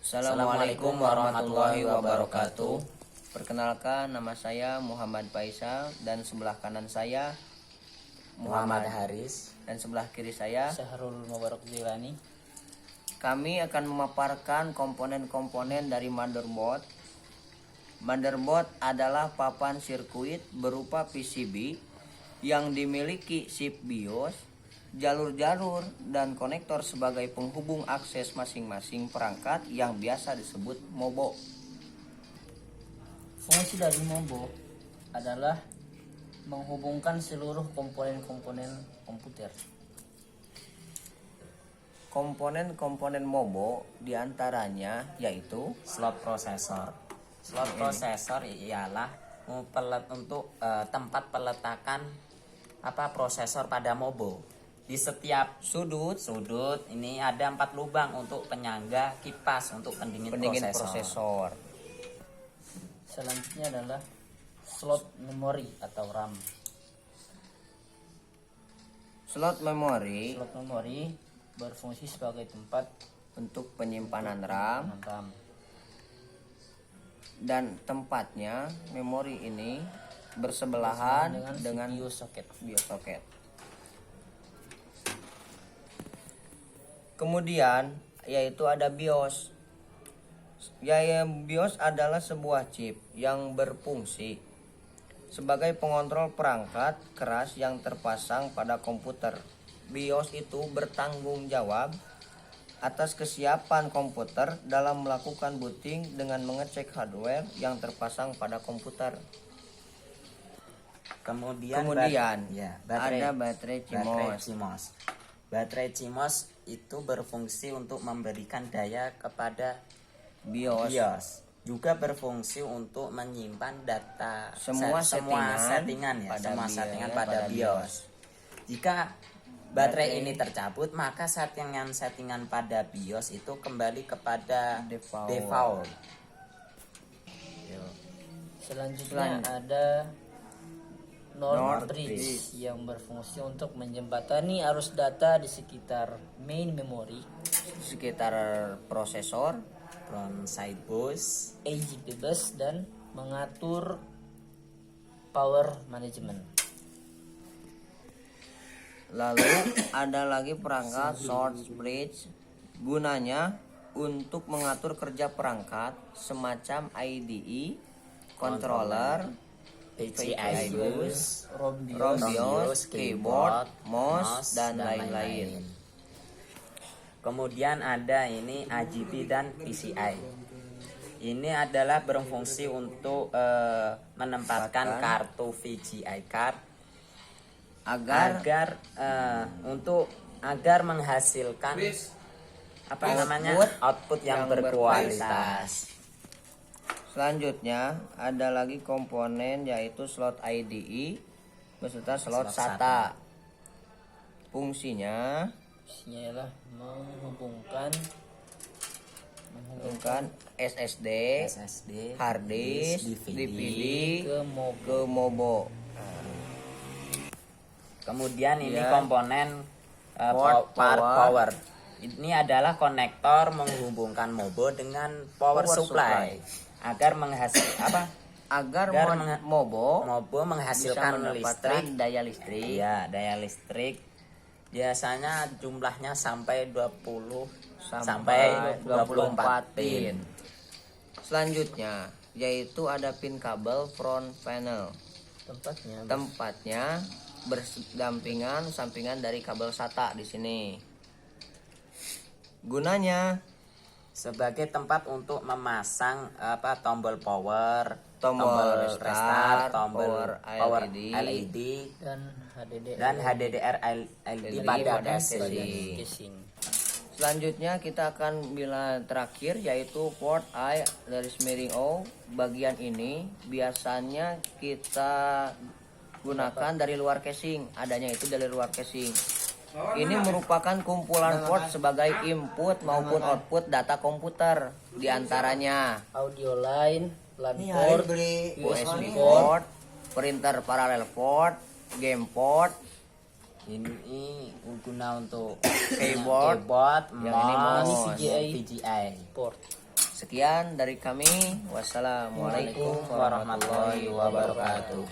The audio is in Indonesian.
Assalamualaikum warahmatullahi wabarakatuh. Perkenalkan, nama saya Muhammad Faisal dan sebelah kanan saya Muhammad Haris dan sebelah kiri saya Syahrul Mubarak Jilani. Kami akan memaparkan komponen-komponen dari motherboard. Motherboard adalah papan sirkuit berupa PCB yang dimiliki chip BIOS, jalur-jalur dan konektor sebagai penghubung akses masing-masing perangkat yang biasa disebut MOBO. Fungsi dari MOBO adalah menghubungkan seluruh komponen-komponen komputer. Komponen-komponen MOBO diantaranya yaitu slot prosesor. Slot prosesor ialah untuk tempat peletakan prosesor pada MOBO. Di setiap sudut ini ada 4 lubang untuk penyangga kipas untuk pendingin prosesor. Selanjutnya adalah slot memori atau RAM. Slot memori Slot memori berfungsi sebagai tempat untuk penyimpanan RAM RAM. dan tempatnya memori ini bersebelahan dengan BIOS socket. BIOS. Kemudian yaitu ada BIOS. BIOS adalah sebuah chip yang berfungsi sebagai pengontrol perangkat keras yang terpasang pada komputer. BIOS itu bertanggung jawab atas kesiapan komputer dalam melakukan booting dengan mengecek hardware yang terpasang pada komputer. Kemudian ada baterai CMOS. Baterai CMOS itu berfungsi untuk memberikan daya kepada BIOS. Juga berfungsi untuk menyimpan data semua settingan pada BIOS. Jika baterai ini tercabut, maka settingan pada BIOS itu kembali kepada default. Selanjutnya ada NOR bridge yang berfungsi untuk menjembatani arus data di sekitar main memory, sekitar prosesor, frontside bus, AGP bus, dan mengatur power management. Lalu ada lagi perangkat short bridge, gunanya untuk mengatur kerja perangkat semacam IDE, controller, PCI bus, ROM BIOS, keyboard, mouse, dan lain-lain. Kemudian ada ini AGB dan PCI. Ini adalah berfungsi untuk menempatkan kartu VGA card agar menghasilkan output yang berkualitas. Selanjutnya ada lagi komponen yaitu slot IDE beserta slot SATA. Fungsinya ialah menghubungkan SSD, hard disk, DVD ke MOBO. Kemudian ini komponen power. Ini adalah konektor menghubungkan MOBO dengan power supply agar menghasilkan MOBO menghasilkan daya listrik. Ya, daya listrik biasanya jumlahnya sampai 20 sampai 24 pin. Selanjutnya yaitu ada pin kabel front panel. Tempatnya berdampingan sampingan dari kabel SATA di sini. Gunanya sebagai tempat untuk memasang tombol power, tombol restart, power LED dan HDDR LED pada casing. Selanjutnya kita akan terakhir yaitu port I garis miring O. Bagian ini biasanya kita gunakan dari luar casing, adanya itu dari luar casing. Ini merupakan kumpulan port sebagai input maupun output data komputer, diantaranya audio line, LAN port, USB port, printer parallel port, game port. Ini guna untuk keyboard, mouse, VGA VGA port. Sekian dari kami. Wassalamualaikum warahmatullahi wabarakatuh.